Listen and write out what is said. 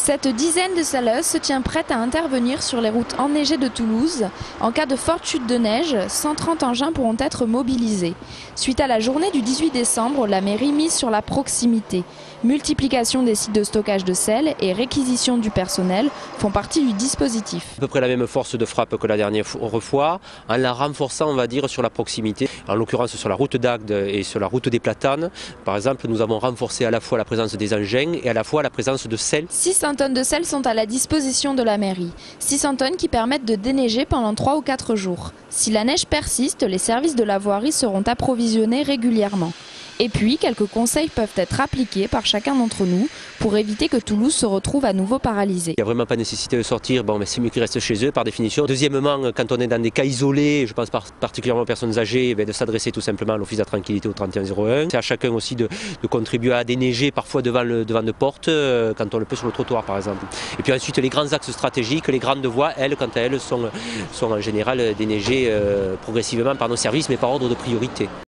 Cette dizaine de saleuses se tient prête à intervenir sur les routes enneigées de Toulouse. En cas de forte chute de neige, 130 engins pourront être mobilisés. Suite à la journée du 18 décembre, la mairie mise sur la proximité. Multiplication des sites de stockage de sel et réquisition du personnel font partie du dispositif. À peu près la même force de frappe que la dernière fois, en la renforçant, on va dire, sur la proximité. En l'occurrence, sur la route d'Agde et sur la route des Platanes, par exemple, nous avons renforcé à la fois la présence des engins et à la fois la présence de sel. 600 tonnes de sel sont à la disposition de la mairie. 600 tonnes qui permettent de déneiger pendant 3 ou 4 jours. Si la neige persiste, les services de la voirie seront approvisionnés régulièrement. Et puis, quelques conseils peuvent être appliqués par chacun d'entre nous pour éviter que Toulouse se retrouve à nouveau paralysée. Il n'y a vraiment pas nécessité de sortir, mais c'est mieux qu'ils restent chez eux par définition. Deuxièmement, quand on est dans des cas isolés, je pense particulièrement aux personnes âgées, de s'adresser tout simplement à l'office de la tranquillité au 3101. C'est à chacun aussi de contribuer à déneiger parfois devant de portes, quand on le peut sur le trottoir par exemple. Et puis ensuite, les grands axes stratégiques, les grandes voies, elles, quant à elles, sont en général déneigées progressivement par nos services, mais par ordre de priorité.